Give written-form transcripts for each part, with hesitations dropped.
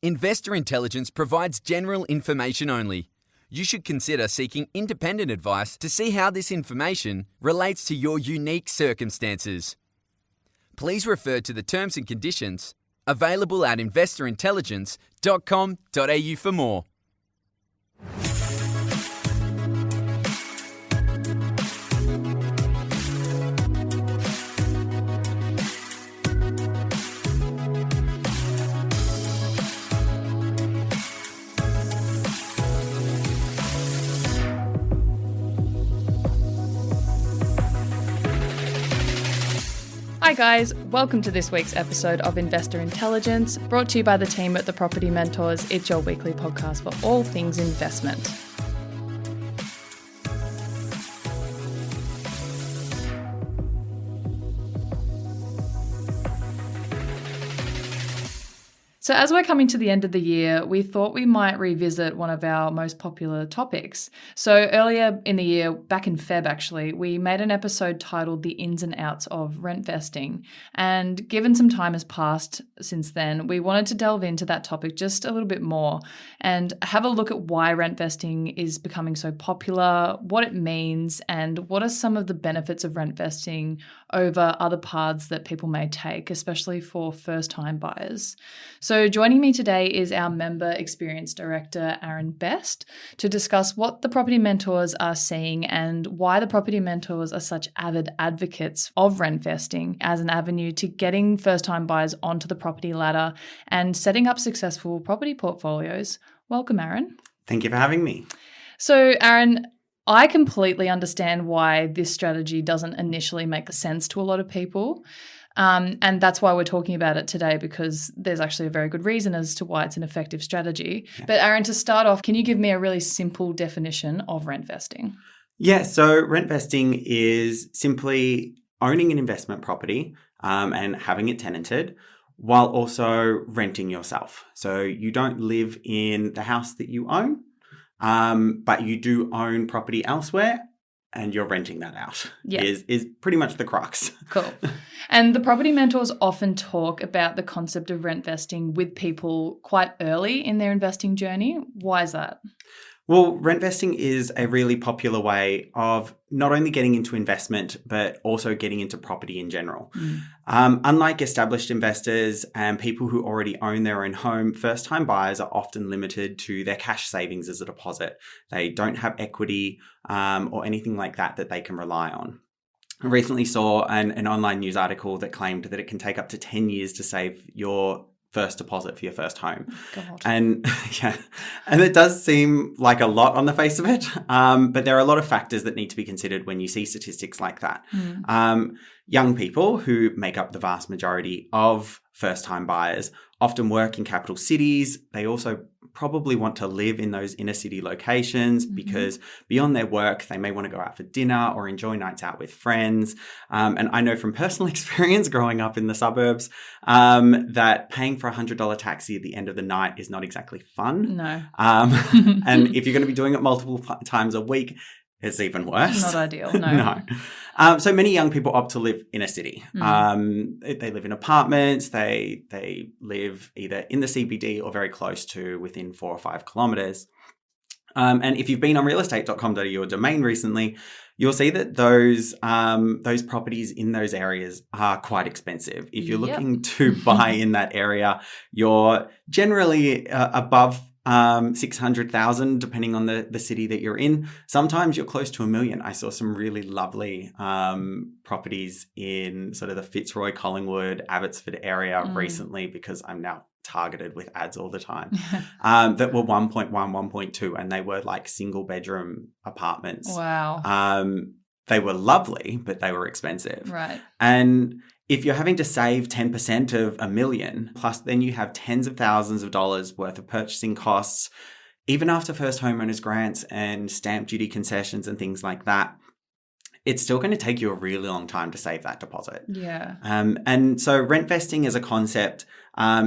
Investor Intelligence provides general information only. You should consider seeking independent advice to see how this information relates to your unique circumstances. Please refer to the terms and conditions available at investorintelligence.com.au for more. Hi guys, welcome to this week's episode of Investor Intelligence, brought to you by the team at the Property Mentors. It's your weekly podcast for all things investment. So as we're coming to the end of the year, we thought we might revisit one of our most popular topics. So earlier in the year, back in Feb actually, we made an episode titled The Ins and Outs of Rent Vesting. And given some time has passed since then, we wanted to delve into that topic just a little bit more and have a look at why rent vesting is becoming so popular, what it means, and what are some of the benefits of rent vesting over other paths that people may take, especially for first-time buyers. So joining me today is our Member Experience Director, Aaron Best, to discuss what the Property Mentors are seeing and why the Property Mentors are such avid advocates of rent vesting as an avenue to getting first-time buyers onto the property ladder and setting up successful property portfolios. Welcome, Aaron. Thank you for having me. So, Aaron, I completely understand why this strategy doesn't initially make sense to a lot of people. And that's why we're talking about it today, because there's actually a very good reason as to why it's an effective strategy. Yeah. But Aaron, to start off, can you give me a really simple definition of rent vesting? Yeah, so rent vesting is simply owning an investment property and having it tenanted while also renting yourself. So you don't live in the house that you own, but you do own property elsewhere and you're renting that out. Yeah. is pretty much the crux. Cool. And the Property Mentors often talk about the concept of rent vesting with people quite early in their investing journey. Why is that? Well, rent vesting is a really popular way of not only getting into investment, but also getting into property in general. Unlike established investors and people who already own their own home, first-time buyers are often limited to their cash savings as a deposit. They don't have equity or anything like that they can rely on. I recently saw an online news article that claimed that it can take up to 10 years to save your first deposit for your first home. God. And yeah, and it does seem like a lot on the face of it, but there are a lot of factors that need to be considered when you see statistics like that. Young people, who make up the vast majority of first-time buyers, often work in capital cities. They also probably want to live in those inner city locations because beyond their work, they may want to go out for dinner or enjoy nights out with friends. And I know from personal experience growing up in the suburbs that paying for a $100 taxi at the end of the night is not exactly fun. No. And if you're going to be doing it multiple times a week, it's even worse. Not ideal, no. No. So many young people opt to live in a city. They live in apartments. They live either in the CBD or very close to within 4 or 5 kilometres. And if you've been on realestate.com.au domain recently, you'll see that those properties in those areas are quite expensive. If you're looking to buy in that area, you're generally above 600,000, depending on the city that you're in. Sometimes you're close to $1 million. I saw some really lovely properties in sort of the Fitzroy, Collingwood, Abbotsford area recently, because I'm now targeted with ads all the time, that were 1.1, 1.2, and they were like single bedroom apartments. Wow. They were lovely, but they were expensive. Right. And if you're having to save 10% of $1 million, plus then you have tens of thousands of dollars worth of purchasing costs, even after first homeowners grants and stamp duty concessions and things like that, it's still going to take you a really long time to save that deposit. Yeah. And so rent vesting as a concept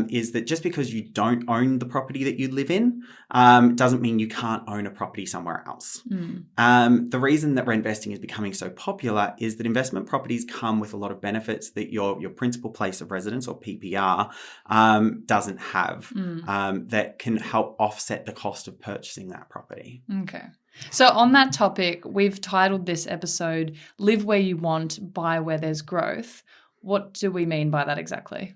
is that just because you don't own the property that you live in doesn't mean you can't own a property somewhere else. The reason that rentvesting is becoming so popular is that investment properties come with a lot of benefits that your principal place of residence, or PPR, doesn't have, that can help offset the cost of purchasing that property. Okay. So on that topic, we've titled this episode, Live Where You Want, Buy Where There's Growth. What do we mean by that exactly?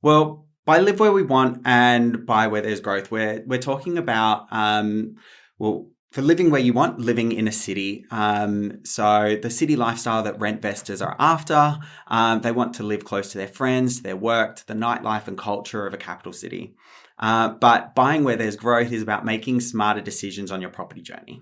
Well, by live where we want and buy where there's growth, we're talking about, for living where you want, living in a city. So the city lifestyle that rentvestors are after, they want to live close to their friends, to their work, to the nightlife and culture of a capital city. But buying where there's growth is about making smarter decisions on your property journey.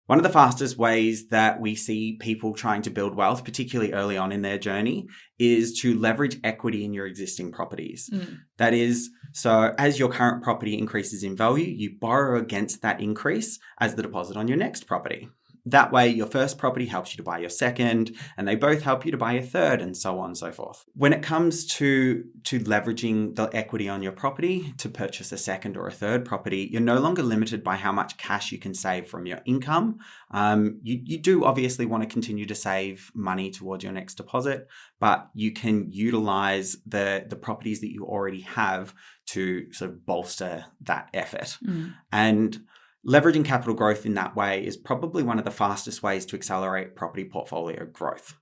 One of the fastest ways that we see people trying to build wealth, particularly early on in their journey, is to leverage equity in your existing properties. That is, so as your current property increases in value, you borrow against that increase as the deposit on your next property. That way, your first property helps you to buy your second, and they both help you to buy your third, and so on and so forth. When it comes to leveraging the equity on your property to purchase a second or a third property, you're no longer limited by how much cash you can save from your income. You do obviously want to continue to save money towards your next deposit, but you can utilize the properties that you already have to sort of bolster that effort. And leveraging capital growth in that way is probably one of the fastest ways to accelerate property portfolio growth.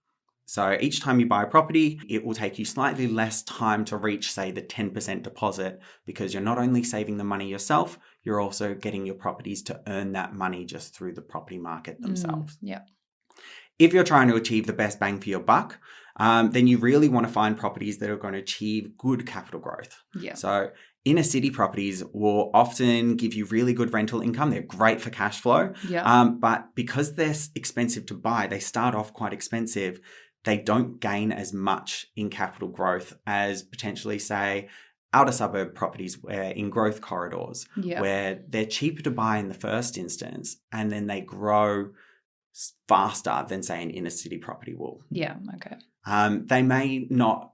So each time you buy a property, it will take you slightly less time to reach, say, the 10% deposit, because you're not only saving the money yourself, you're also getting your properties to earn that money just through the property market themselves. If you're trying to achieve the best bang for your buck, then you really want to find properties that are going to achieve good capital growth. So inner city properties will often give you really good rental income. They're great for cash flow. But because they're expensive to buy, they start off quite expensive. They don't gain as much in capital growth as potentially, say, outer suburb properties where in growth corridors, where they're cheaper to buy in the first instance, and then they grow faster than, say, an inner city property will. They may not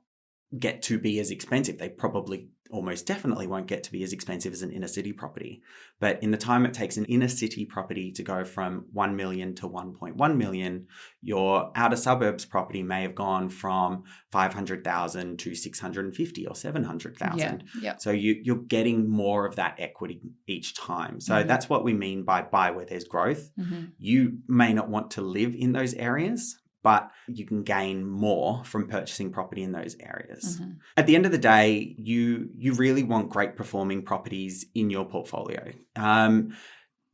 get to be as expensive. They probably almost definitely won't get to be as expensive as an inner city property. But in the time it takes an inner city property to go from 1 million to 1.1 million, your outer suburbs property may have gone from 500,000 to 650 or 700,000. So you're getting more of that equity each time. So that's what we mean by buy where there's growth. You may not want to live in those areas, but you can gain more from purchasing property in those areas. At the end of the day, you really want great performing properties in your portfolio.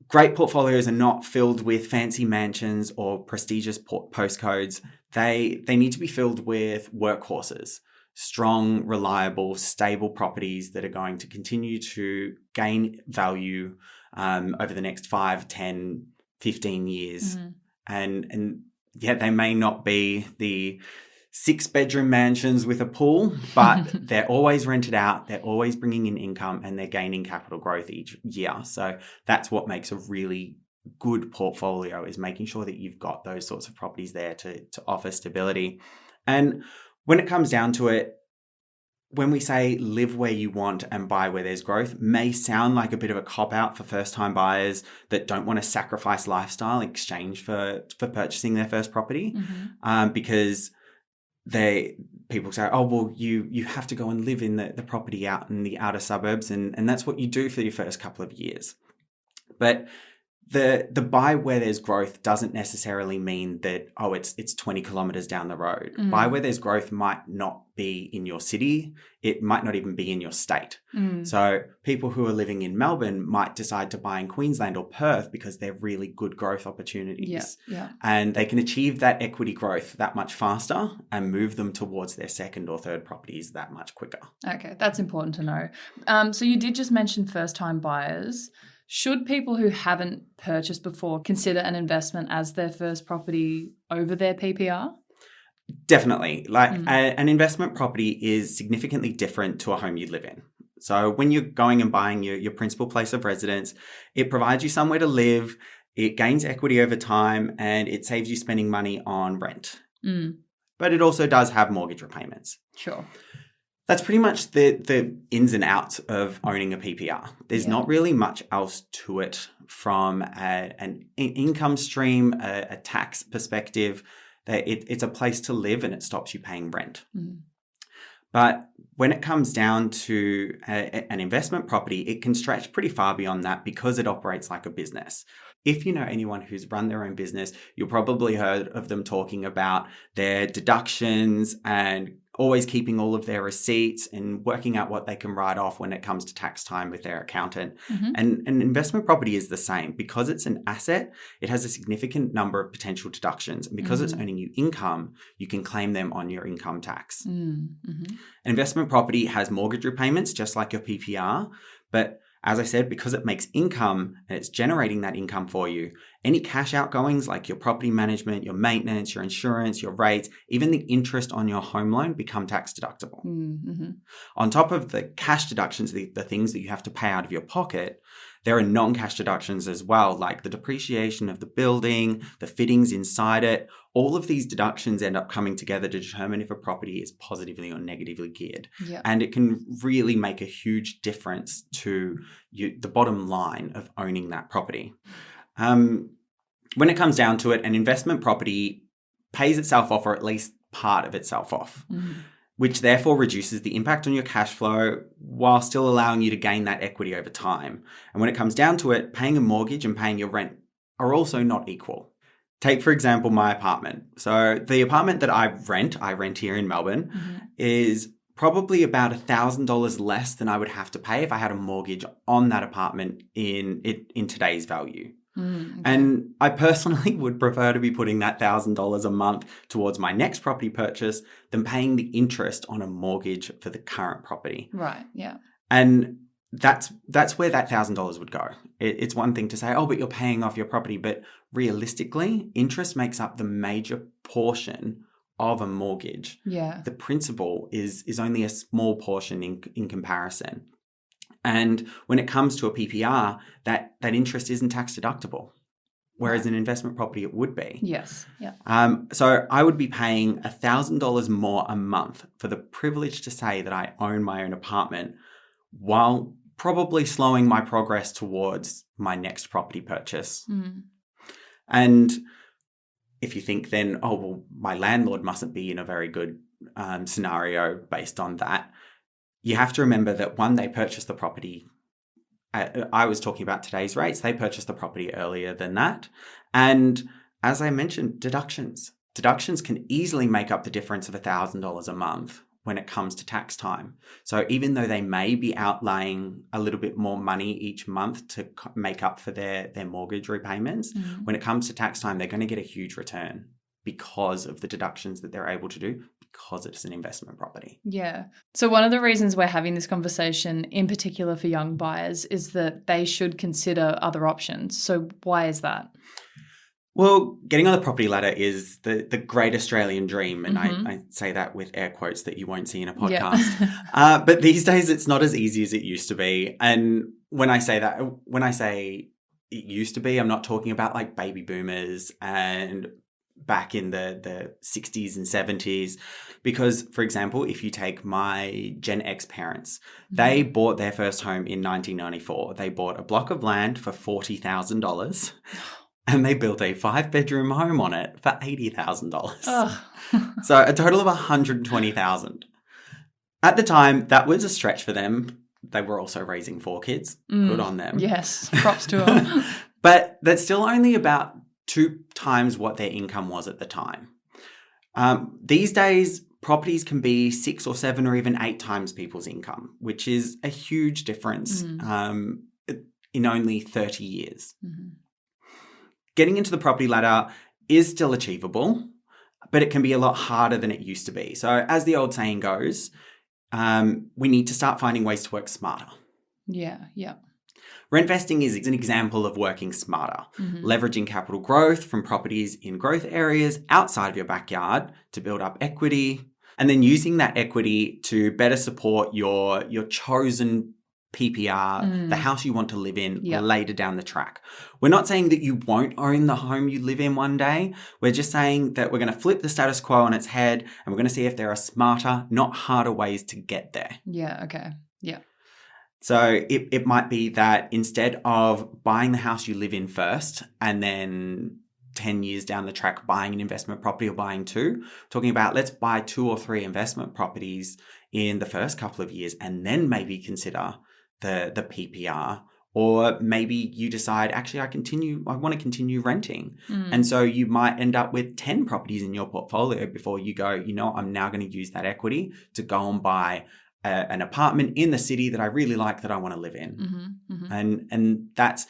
Great portfolios are not filled with fancy mansions or prestigious postcodes. They need to be filled with workhorses, strong, reliable, stable properties that are going to continue to gain value over the next 5, 10, 15 years. And yeah, they may not be the 6-bedroom mansions with a pool, but they're always rented out, they're always bringing in income, and they're gaining capital growth each year. So that's what makes a really good portfolio, is making sure that you've got those sorts of properties there to offer stability. And when it comes down to it, when we say live where you want and buy where there's growth, may sound like a bit of a cop-out for first-time buyers that don't want to sacrifice lifestyle in exchange for purchasing their first property, because people say, oh, well, you have to go and live in the property out in the outer suburbs, and that's what you do for your first couple of years. But the buy where there's growth doesn't necessarily mean that, oh, it's 20 kilometers down the road. Buy where there's growth might not be in your city. It might not even be in your state. So people who are living in Melbourne might decide to buy in Queensland or Perth because they're really good growth opportunities. And they can achieve that equity growth that much faster and move them towards their second or third properties that much quicker. Okay, that's important to know. So you did just mention first-time buyers. Should people who haven't purchased before consider an investment as their first property over their PPR? Definitely. An investment property is significantly different to a home you live in. So when you're going and buying your principal place of residence, it provides you somewhere to live, it gains equity over time, and it saves you spending money on rent. But it also does have mortgage repayments. Sure. That's pretty much the ins and outs of owning a PPR. There's not really much else to it from an income stream, a tax perspective. It's a place to live and it stops you paying rent. Mm. But when it comes down to an investment property, it can stretch pretty far beyond that because it operates like a business. If you know anyone who's run their own business, you'll probably heard of them talking about their deductions and always keeping all of their receipts and working out what they can write off when it comes to tax time with their accountant. Mm-hmm. And an investment property is the same. Because it's an asset, it has a significant number of potential deductions. And because it's earning you income, you can claim them on your income tax. Mm-hmm. An investment property has mortgage repayments, just like your PPR. But as I said, because it makes income and it's generating that income for you, any cash outgoings like your property management, your maintenance, your insurance, your rates, even the interest on your home loan become tax deductible. Mm-hmm. On top of the cash deductions, the things that you have to pay out of your pocket, there are non-cash deductions as well, like the depreciation of the building, the fittings inside it. All of these deductions end up coming together to determine if a property is positively or negatively geared. Yeah. And it can really make a huge difference to the bottom line of owning that property. When it comes down to it, an investment property pays itself off, or at least part of itself off, which therefore reduces the impact on your cash flow while still allowing you to gain that equity over time. And when it comes down to it, paying a mortgage and paying your rent are also not equal. Take, for example, my apartment. So the apartment that I rent here in Melbourne, is probably about $1,000 less than I would have to pay if I had a mortgage on that apartment in today's value. Mm-hmm. And I personally would prefer to be putting that $1,000 a month towards my next property purchase than paying the interest on a mortgage for the current property. Right, yeah. And that's where that $1,000 would go. It's one thing to say, oh, but you're paying off your property. But realistically, interest makes up the major portion of a mortgage. Yeah. The principal is only a small portion in comparison. And when it comes to a PPR, that interest isn't tax deductible, whereas an investment property it would be. Yes. Yeah. So I would be paying $1,000 more a month for the privilege to say that I own my own apartment, while probably slowing my progress towards my next property purchase. And if you think then, oh, well, my landlord mustn't be in a very good scenario based on that, you have to remember that one, they purchased the property. I was talking about today's rates. They purchased the property earlier than that. And as I mentioned, deductions. Deductions can easily make up the difference of $1,000 a month when it comes to tax time. So even though they may be outlaying a little bit more money each month to make up for their mortgage repayments, when it comes to tax time, they're going to get a huge return because of the deductions that they're able to do, because it's an investment property. Yeah. So one of the reasons we're having this conversation in particular for young buyers is that they should consider other options. So why is that? Well, getting on the property ladder is the great Australian dream. And I say that with air quotes that you won't see in a podcast. Yeah. But these days, it's not as easy as it used to be. And when I say it used to be, I'm not talking about like baby boomers and back in the 60s and 70s. Because, for example, if you take my Gen X parents, they bought their first home in 1994. They bought a block of land for $40,000. And they built a 5-bedroom home on it for $80,000. So a total of $120,000. At the time, that was a stretch for them. They were also raising 4 kids. Good on them. Yes, props to them. But that's still only about 2 times what their income was at the time. These days, properties can be 6 or 7 or even 8 times people's income, which is a huge difference in only 30 years. Getting into the property ladder is still achievable, but it can be a lot harder than it used to be. So as the old saying goes, we need to start finding ways to work smarter. Yeah. Rentvesting is an example of working smarter, leveraging capital growth from properties in growth areas outside of your backyard to build up equity, and then using that equity to better support your chosen PPR, the house you want to live in Yep. later down the track. We're not saying that you won't own the home you live in one day. We're just saying that we're going to flip the status quo on its head and we're going to see if there are smarter, not harder ways to get there. Yeah. Okay. Yeah. So it might be that instead of buying the house you live in first and then 10 years down the track buying an investment property or buying two, talking about let's buy 2 or 3 investment properties in the first couple of years and then maybe consider the PPR. Or maybe you decide, actually, I want to continue renting. And so you might end up with 10 properties in your portfolio before you go, I'm now going to use that equity to go and buy an apartment in the city that I really like that I want to live in. And that's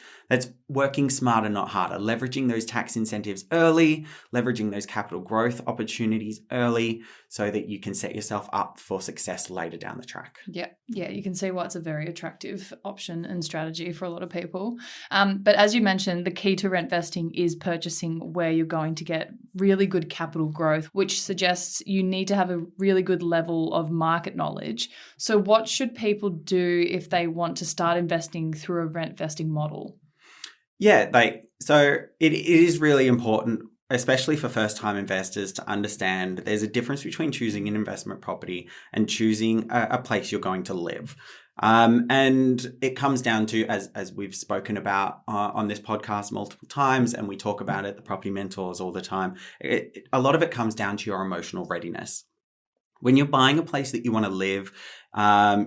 working smarter, not harder, leveraging those tax incentives early, leveraging those capital growth opportunities early so that you can set yourself up for success later down the track. Yeah. Yeah. You can see why it's a very attractive option and strategy for a lot of people. But as you mentioned, the key to rent vesting is purchasing where you're going to get really good capital growth, which suggests you need to have a really good level of market knowledge. So what should people do if they want to start investing through a rent vesting model? Yeah, so it is really important, especially for first-time investors, to understand that there's a difference between choosing an investment property and choosing a place you're going to live. And it comes down to, as we've spoken about on this podcast multiple times, and we talk about it, the Property Mentors all the time, a lot of it comes down to your emotional readiness. When you're buying a place that you want to live,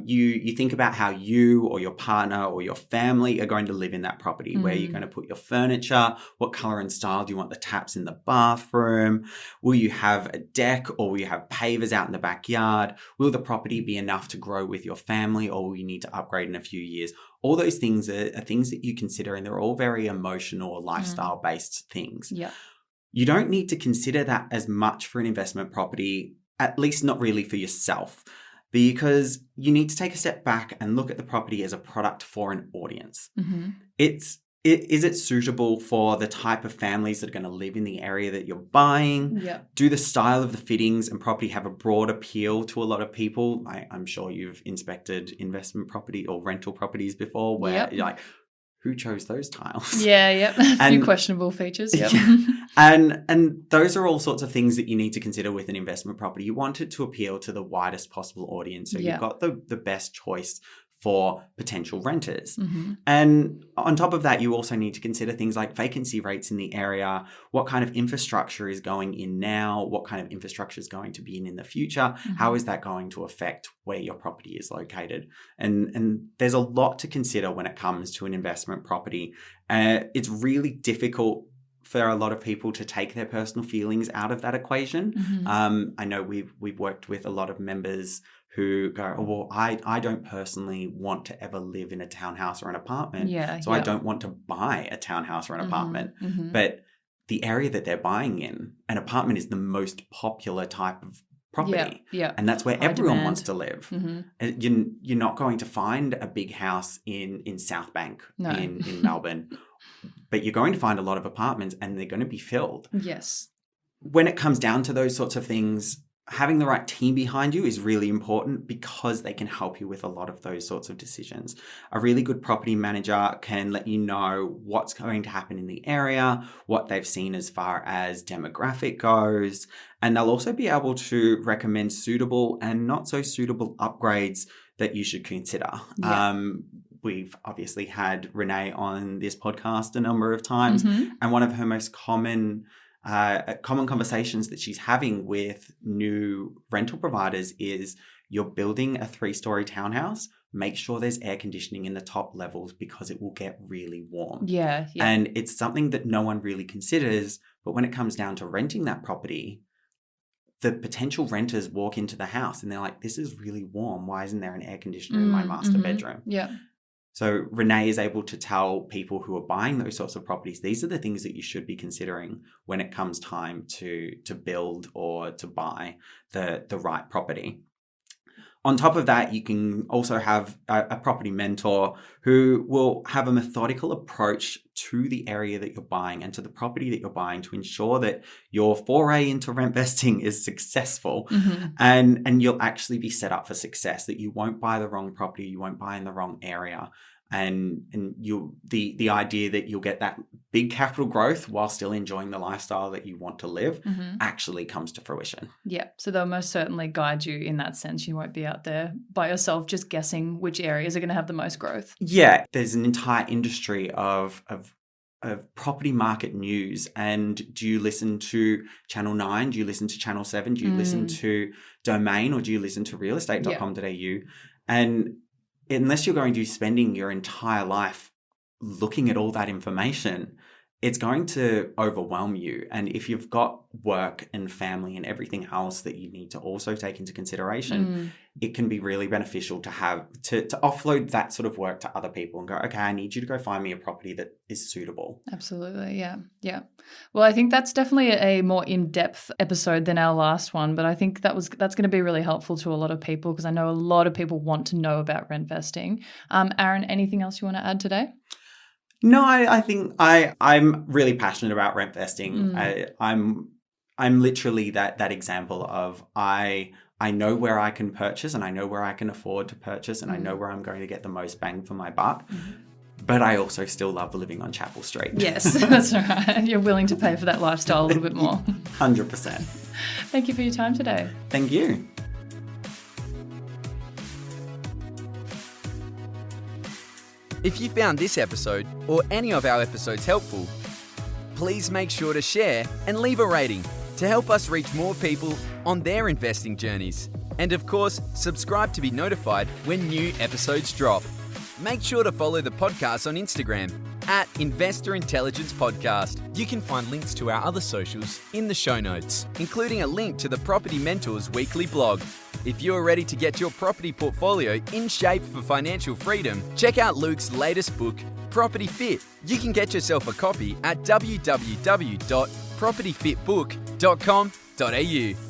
you think about how you or your partner or your family are going to live in that property, where you're going to put your furniture, what color and style do you want the taps in the bathroom, will you have a deck or will you have pavers out in the backyard, will the property be enough to grow with your family or will you need to upgrade in a few years? All those things are things that you consider, and they're all very emotional or lifestyle-based things. Yeah. You don't need to consider that as much for an investment property, at least not really for yourself, because you need to take a step back and look at the property as a product for an audience. Is it suitable for the type of families that are going to live in the area that you're buying? Yeah. Do the style of the fittings and property have a broad appeal to a lot of people? I'm sure you've inspected investment property or rental properties before where you're like, who chose those tiles? Yeah, yep. A few questionable features. Yep. And those are all sorts of things that you need to consider with an investment property. You want it to appeal to the widest possible audience. So you've got the best choice for potential renters. And on top of that, you also need to consider things like vacancy rates in the area, what kind of infrastructure is going in now, what kind of infrastructure is going to be in the future, how is that going to affect where your property is located. And there's a lot to consider when it comes to an investment property. It's really difficult for a lot of people to take their personal feelings out of that equation. I know we've worked with a lot of members who go, oh, well, I don't personally want to ever live in a townhouse or an apartment. So I don't want to buy a townhouse or an apartment. But the area that they're buying in, an apartment is the most popular type of property. And that's where everyone wants to live. You're not going to find a big house in South Bank in Melbourne, but you're going to find a lot of apartments and they're going to be filled. Yes. When it comes down to those sorts of things, having the right team behind you is really important because they can help you with a lot of those sorts of decisions. A really good property manager can let you know what's going to happen in the area, what they've seen as far as demographic goes, and they'll also be able to recommend suitable and not so suitable upgrades that you should consider. We've obviously had Renee on this podcast a number of times, and one of her most common conversations that she's having with new rental providers is, you're building a 3-story townhouse, make sure there's air conditioning in the top levels because it will get really warm. And it's something that no one really considers, but when it comes down to renting that property, the potential renters walk into the house and they're like, this is really warm. Why isn't there an air conditioner in my master bedroom? So Renee is able to tell people who are buying those sorts of properties, these are the things that you should be considering when it comes time to build or to buy the right property. On top of that, you can also have a property mentor who will have a methodical approach to the area that you're buying and to the property that you're buying to ensure that your foray into rent vesting is successful, and you'll actually be set up for success, that you won't buy the wrong property, you won't buy in the wrong area. And the idea that you'll get that big capital growth while still enjoying the lifestyle that you want to live actually comes to fruition. Yeah, so they'll most certainly guide you in that sense. You won't be out there by yourself just guessing which areas are going to have the most growth. Yeah, there's an entire industry of property market news. And do you listen to Channel 9? Do you listen to Channel 7? Do you listen to Domain, or do you listen to realestate.com.au? And unless you're going to be spending your entire life looking at all that information, it's going to overwhelm you. And if you've got work and family and everything else that you need to also take into consideration, it can be really beneficial to have to offload that sort of work to other people and go, okay, I need you to go find me a property that is suitable. Absolutely. Yeah. Well, I think that's definitely a more in-depth episode than our last one, but I think that's going to be really helpful to a lot of people, because I know a lot of people want to know about rent vesting. Aaron, anything else you want to add today? No, I think I'm really passionate about rent vesting. I'm literally that example of I know where I can purchase, and I know where I can afford to purchase, and I know where I'm going to get the most bang for my buck. But I also still love living on Chapel Street. Yes, that's right. You're willing to pay for that lifestyle a little bit more. 100%. Thank you for your time today. Thank you. If you found this episode or any of our episodes helpful, please make sure to share and leave a rating to help us reach more people on their investing journeys. And of course, subscribe to be notified when new episodes drop. Make sure to follow the podcast on Instagram @Investor Intelligence Podcast. You can find links to our other socials in the show notes, including a link to the Property Mentors weekly blog. If you're ready to get your property portfolio in shape for financial freedom, check out Luke's latest book, Property Fit. You can get yourself a copy at www.propertyfitbook.com.au.